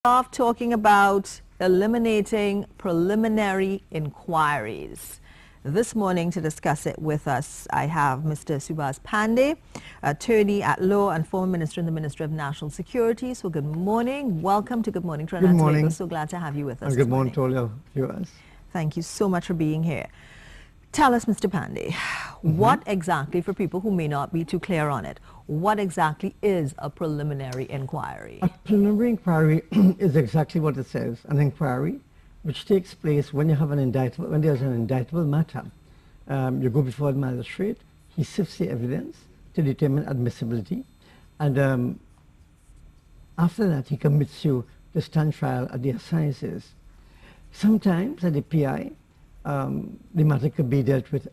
Off talking about eliminating preliminary inquiries. This morning to discuss it with us, I have Mr. Subhas Panday, attorney at law and former minister in the Ministry of National Security. So good morning. Welcome to Good Morning Trinidad. Good morning. So glad to have you with us. And good morning to all your viewers. Thank you so much for being here. Tell us, Mr. Panday, what exactly, for people who may not be too clear on it, what exactly is a preliminary inquiry? A preliminary inquiry is exactly what it says, an inquiry which takes place when you have an indictable, when there's an indictable matter. You go before the magistrate, he sifts the evidence to determine admissibility, and after that he commits you to stand trial at the assizes. Sometimes at the PI, the matter could be dealt with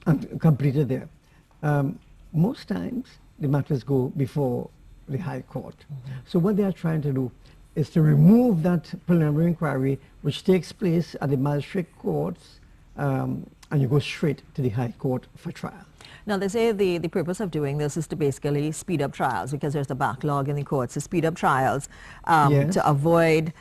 and completed there. Most times the matters go before the High Court. So what they are trying to do is to remove that preliminary inquiry which takes place at the magistrate courts, and you go straight to the High Court for trial. Now, they say the purpose of doing this is to basically speed up trials, because there's the backlog in the courts, to speed up trials, Yes. to avoid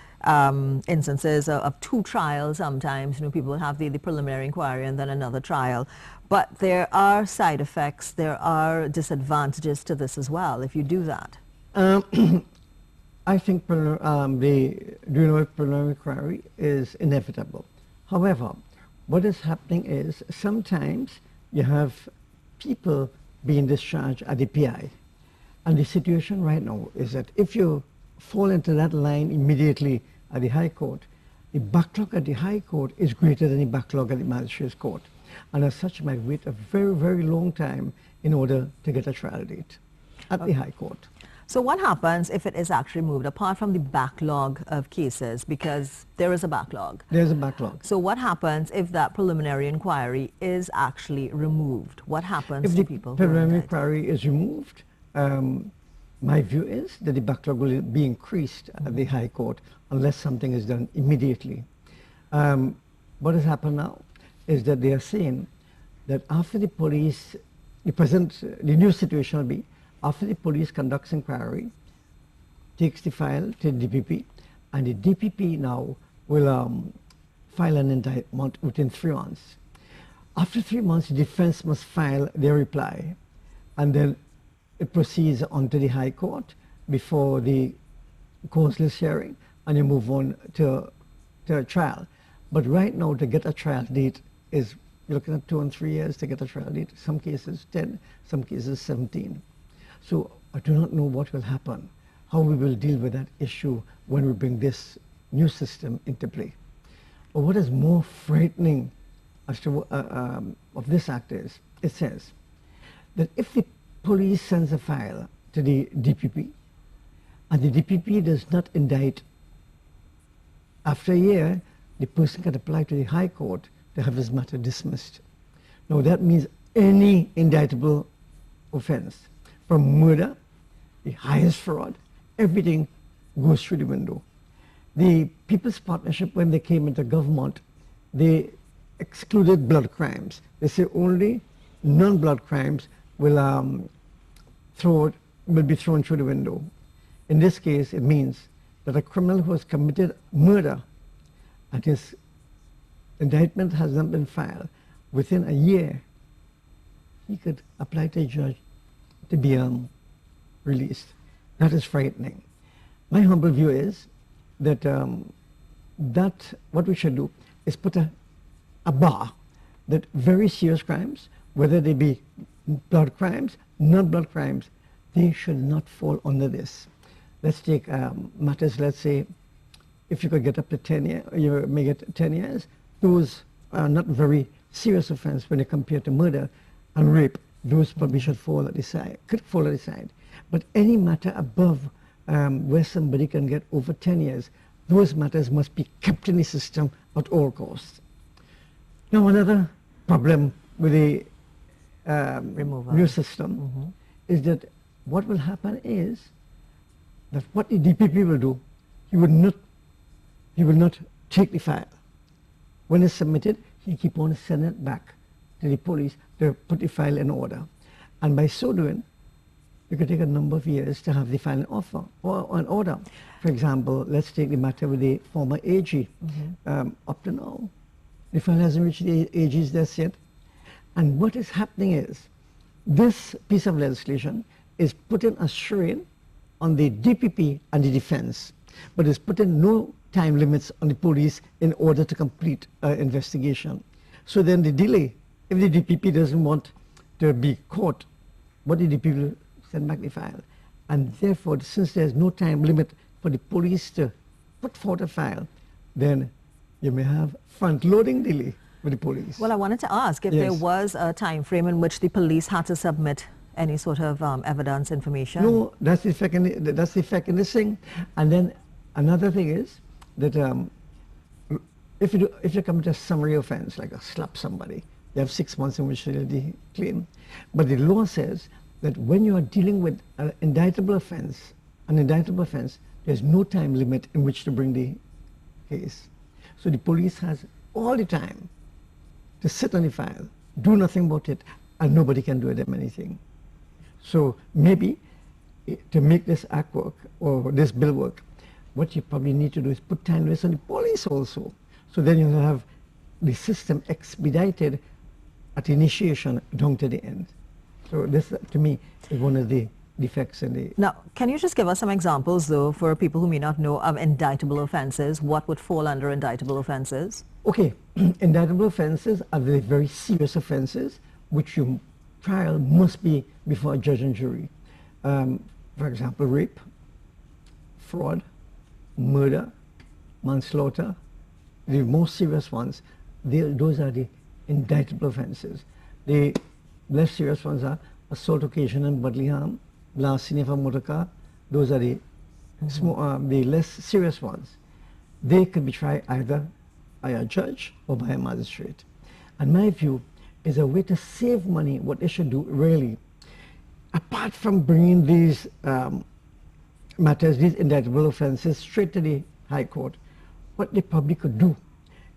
instances of two trials sometimes. You know, people have the preliminary inquiry and then another trial. But there are side effects, there are disadvantages to this as well, if you do that. I think the doing a preliminary inquiry is inevitable. However, what is happening is sometimes you have people being discharged at the PI. And the situation right now is that if you fall into that line immediately at the High Court, the backlog at the High Court is greater than the backlog at the Magistrate's Court. And as such, you might wait a very, very long time in order to get a trial date at the High Court. So what happens if it is actually moved, apart from the backlog of cases, because there is a backlog? There's a backlog. So what happens if that preliminary inquiry is actually removed? What happens If to the people? preliminary inquiry is removed, my view is that the backlog will be increased at the High Court unless something is done immediately. What has happened now is that they are saying that after the police, the new situation will be, after the police conducts inquiry, takes the file to the DPP, and the DPP now will file an indictment within 3 months. After 3 months, the defense must file their reply, and then it proceeds on to the High Court before the causeless hearing, and you move on to a trial. But right now, to get a trial date is, you're looking at 2 and 3 years to get a trial date. Some cases 10, some cases 17. So I do not know what will happen, how we will deal with that issue when we bring this new system into play. But what is more frightening as to, of this act is, it says that if the police sends a file to the DPP and the DPP does not indict, after a year, the person can apply to the High Court to have his matter dismissed. Now that means any indictable offense, from murder, the highest fraud, everything goes through the window. The People's Partnership, when they came into government, they excluded blood crimes. They say only non-blood crimes will be thrown through the window. In this case, it means that a criminal who has committed murder and his indictment has not been filed, within a year, he could apply to a judge to be released. That is frightening. My humble view is that what we should do is put a bar that very serious crimes, whether they be blood crimes, non-blood crimes, they should not fall under this. Let's take matters, let's say, if you could get up to 10 years, you may get 10 years. Those are not very serious offense when you compare to murder and rape. Those probably should fall at the side, could fall at the side. But any matter above where somebody can get over 10 years, those matters must be kept in the system at all costs. Now, another problem with the new system is that what will happen is that what the DPP will do, he will not take the file. When it's submitted, he keep on sending it back to the police to put the file in order. And by so doing, it could take a number of years to have the final offer or an order. For example, let's take the matter with the former AG. Up to now, the file hasn't reached the AG's desk yet. And what is happening is, this piece of legislation is putting a strain on the DPP and the defense, but it's putting no time limits on the police in order to complete investigation. So then the delay, if the DPP doesn't want to be caught, what the DPP will send back the file. And therefore, since there's no time limit for the police to put forward a file, then you may have front-loading delay with the police. Well, I wanted to ask if there was a time frame in which the police had to submit any sort of evidence, information. No, that's the effect in this thing. And then another thing is that if you commit a summary offense, like a slap somebody, you have 6 months in which to do the claim. But the law says that when you are dealing with an indictable offense, there's no time limit in which to bring the case. So the police has all the time to sit on the file, do nothing about it, and nobody can do them anything. So maybe to make this act work, or this bill work, what you probably need to do is put time limits on the police also. So then you'll have the system expedited at initiation down to the end. So this, to me, is one of the defects in the... Now, can you just give us some examples, though, for people who may not know, of indictable offences? What would fall under indictable offences? Okay, indictable offences are the very serious offences which your trial must be before a judge and jury. For example, rape, fraud, murder, manslaughter, the most serious ones, those are the indictable offences. The less serious ones are assault, occasion, bodily harm, larceny of a motor car. Those are the less serious ones. They could be tried either by a judge or by a magistrate. And my view is a way to save money. What they should do really, apart from bringing these matters, these indictable offences, straight to the High Court, what they probably could do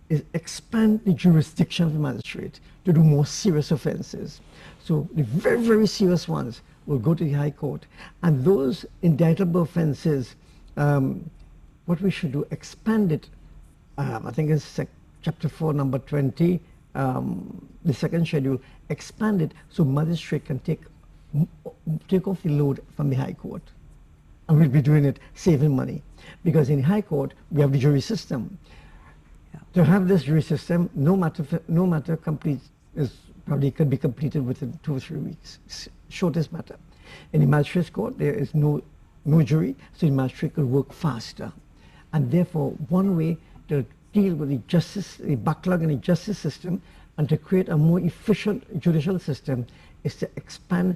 is expand the jurisdiction of the magistrate to do more serious offences. So the very, very serious ones will go to the High Court, and those indictable offences, what we should do, expand it. I think it's chapter 4, number 20, the second schedule, expand it so magistrate can take off the load from the High Court. And we'll be doing it saving money. Because in the High Court, we have the jury system. Yeah. To have this jury system, no matter complete, is probably could be completed within 2 or 3 weeks. Shortest matter. In the magistrate's court, there is no jury, so the magistrate could work faster. And therefore, one way to deal with the backlog in the justice system and to create a more efficient judicial system is to expand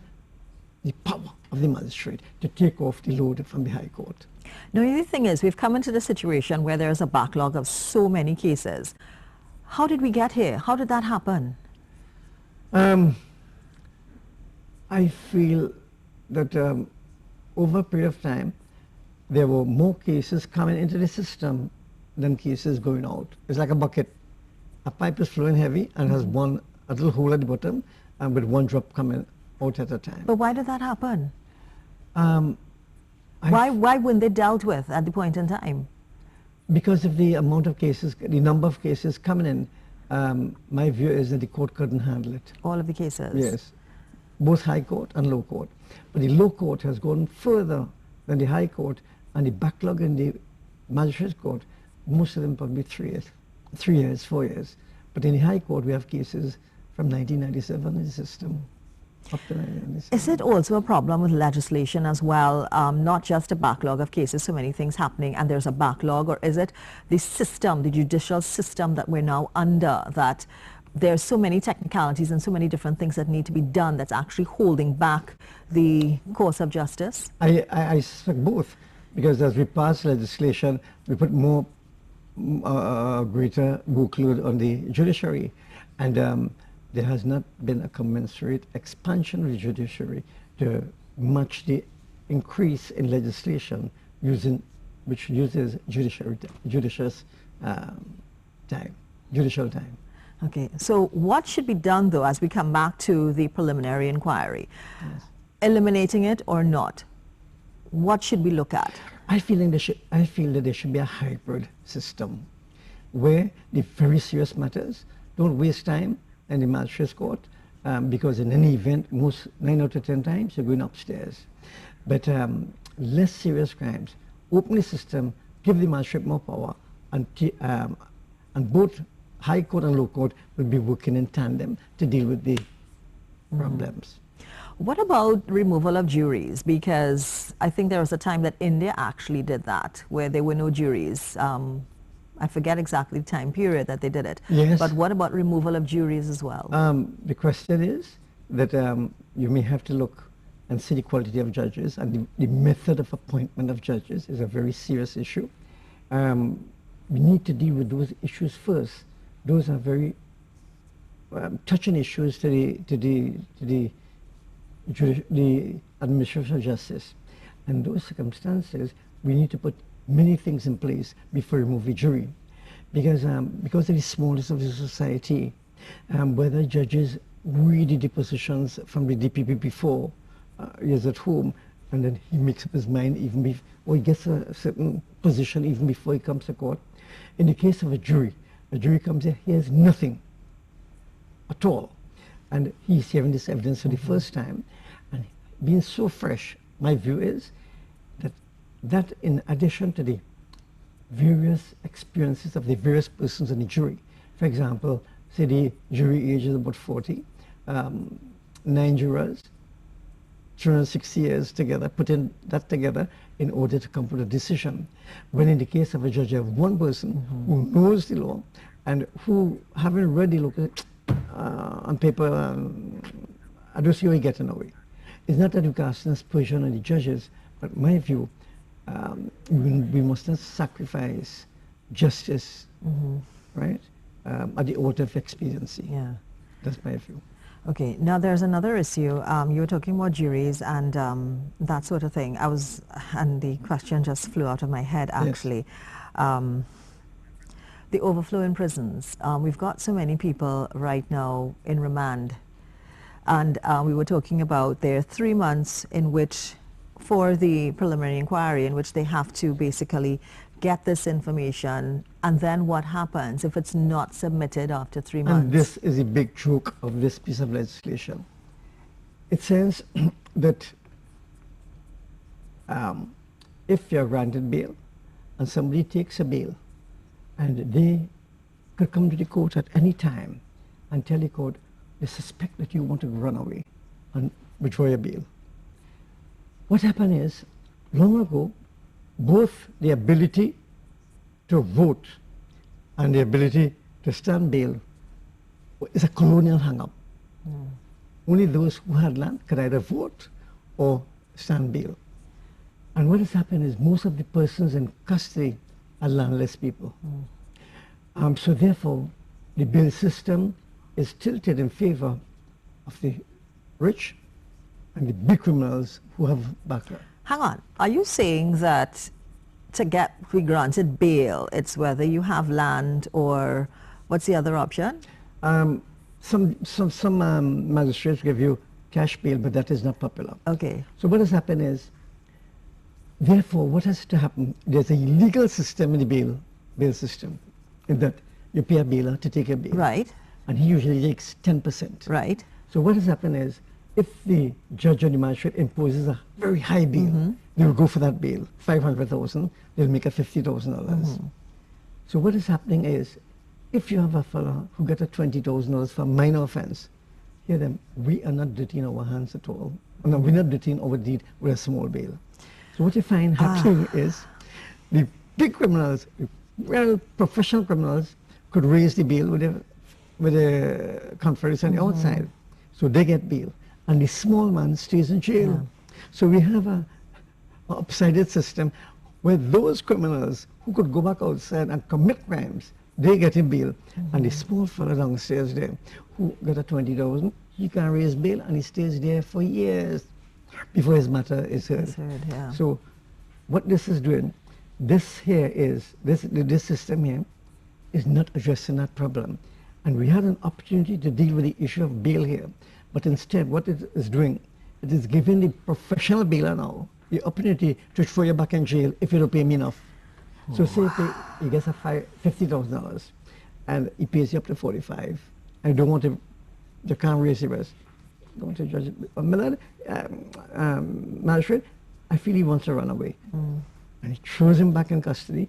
the power of the magistrate to take off the load from the High Court. Now, the thing is, we've come into the situation where there's a backlog of so many cases. How did we get here? How did that happen? I feel that over a period of time, there were more cases coming into the system than cases going out. It's like a bucket. A pipe is flowing heavy and has a little hole at the bottom, and with one drop coming out at a time. But why did that happen? Why weren't they dealt with at the point in time? Because of the amount of cases, the number of cases coming in. My view is that the court couldn't handle it. All of the cases? Yes, both High Court and Low Court. But the Low Court has gone further than the High Court, and the backlog in the Magistrates Court, most of them probably 3 years, 4 years. But in the High Court, we have cases from 1997 in the system. Is it also a problem with legislation as well, not just a backlog of cases, so many things happening and there's a backlog, or is it the system, the judicial system that we're now under, that there's so many technicalities and so many different things that need to be done that's actually holding back the course of justice? I suspect both, because as we pass legislation, we put more greater workload on the judiciary, and there has not been a commensurate expansion of the judiciary to match the increase in legislation which uses judicial time. Okay, so what should be done, though, as we come back to the preliminary inquiry? Yes. eliminating it or not? What should we look at? I feel that there should be a hybrid system where the very serious matters don't waste time in the magistrate's court, because in any event, 9 out of 10 times you're going upstairs. But less serious crimes, open the system, give the magistrate more power, and both high court and low court will be working in tandem to deal with the problems. What about removal of juries? Because I think there was a time that India actually did that, where there were no juries. I forget exactly the time period that they did it. Yes. But what about removal of juries as well? The question is that you may have to look and see the quality of judges, and the method of appointment of judges is a very serious issue. We need to deal with those issues first. Those are very touching issues to the administration of justice. And those circumstances, we need to put many things in place before we remove a jury. Because of the smallness of the society, whether judges read the positions from the DPP before he is at home, and then he makes up his mind even before, or he gets a certain position even before he comes to court. In the case of a jury comes in, he has nothing at all. And he's hearing this evidence for the first time, and being so fresh, my view is that in addition to the various experiences of the various persons in the jury, for example, say the jury age is about 40, 9 jurors, 360 years together, putting that together in order to come with a decision. When in the case of a judge, you have one person who knows the law and who, having read the law on paper, I don't see how he getting away. It's not that we cast aspersion on the judges, but my view, we must not sacrifice justice, right, at the altar of expediency. Yeah. That's my view. Okay, now there's another issue. You were talking about juries and that sort of thing. And the question just flew out of my head, actually. Yes. The overflow in prisons. We've got so many people right now in remand. And we were talking about their 3 months in which, for the preliminary inquiry, in which they have to basically get this information, and then what happens if it's not submitted after 3 months? And this is a big joke of this piece of legislation. It says that if you're granted bail and somebody takes a bail, and they could come to the court at any time and tell the court they suspect that you want to run away and withdraw your bail. What happened is, long ago, both the ability to vote and the ability to stand bail is a colonial hang-up. Only those who had land could either vote or stand bail. And what has happened is most of the persons in custody are landless people. So therefore, the bail system is tilted in favor of the rich and the big criminals who have backlog. Hang on, are you saying that to be granted bail, it's whether you have land or what's the other option? Some magistrates give you cash bail, but that is not popular. Okay. So what has happened is, therefore, what has to happen? There's a legal system in the bail system, in that you pay a bailer to take a bail. Right. And he usually takes 10%. Right. So what has happened is, if the judge or the magistrate imposes a very high bail, they will go for that bail, 500,000, they'll make a $50,000. So what is happening is, if you have a fellow who gets a $20,000 for a minor offense, hear them, we are not dirtying our hands at all. No, we're not dirtying our deed with a small bail. So what you find happening is, the big criminals, well, professional criminals, could raise the bail with the conference on the outside. So they get bail. And the small man stays in jail. So we have a upsided system where those criminals who could go back outside and commit crimes, they get in bail. And the small fellow downstairs there who got a 20,000, he can raise bail and he stays there for years before his matter is heard. So what this is doing, this system here is not addressing that problem. And we had an opportunity to deal with the issue of bail here. But instead, what it is doing it is giving the professional bailer now the opportunity to throw you back in jail if you don't pay me enough. So say he gets a $50,000 and he pays you up to 45. I don't want to, you can't raise the rest. Don't want to judge it. Magistrate, I feel he wants to run away. And he throws him back in custody.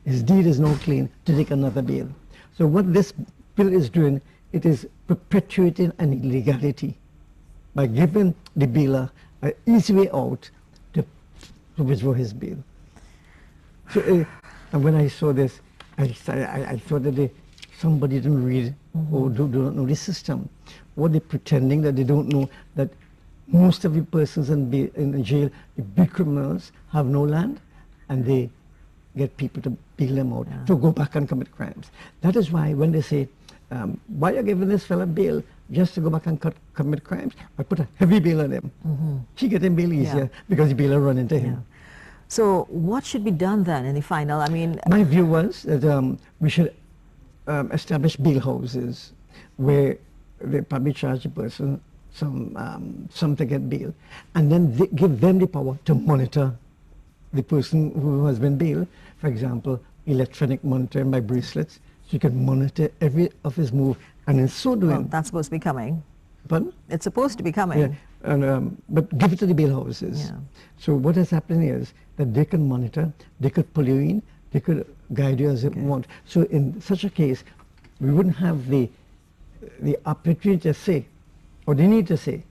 His deed is now clean to take another bail. So what this bill is doing, it is perpetuating an illegality by giving the bailer an easy way out to withdraw his bail. So, and when I saw this, I thought that somebody didn't read or do not know the system. Or they're pretending that they don't know that most of the persons in jail, the big criminals, have no land, and they get people to bail them out to go back and commit crimes. That is why when they say, why are you giving this fella bail just to go back and commit crimes? I put a heavy bail on him. He get him bail easier because the bailer run into him. So what should be done then in the final? I mean, my view was that we should establish bail houses where they probably charge the person some to get bail, and then give them the power to monitor the person who has been bailed. For example, electronic monitoring by bracelets, so you can monitor every of his move, and in so doing... Well, that's supposed to be coming. Pardon? It's supposed to be coming. Yeah, and, but give it to the bail houses. Yeah. So what is happening is that they can monitor, they could pull you in, they could guide you as they want. So in such a case, we wouldn't have the opportunity to say, or they need to say,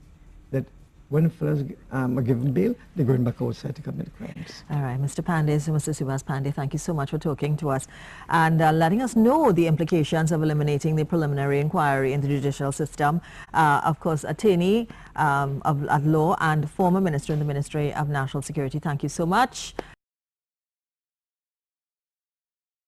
that when fellows are given bail, they're going back outside to commit crimes. All right, Mr. Panday, so Mr. Subhas Panday, thank you so much for talking to us and letting us know the implications of eliminating the preliminary inquiry in the judicial system. Of course, attorney at law and former minister in the Ministry of National Security, thank you so much.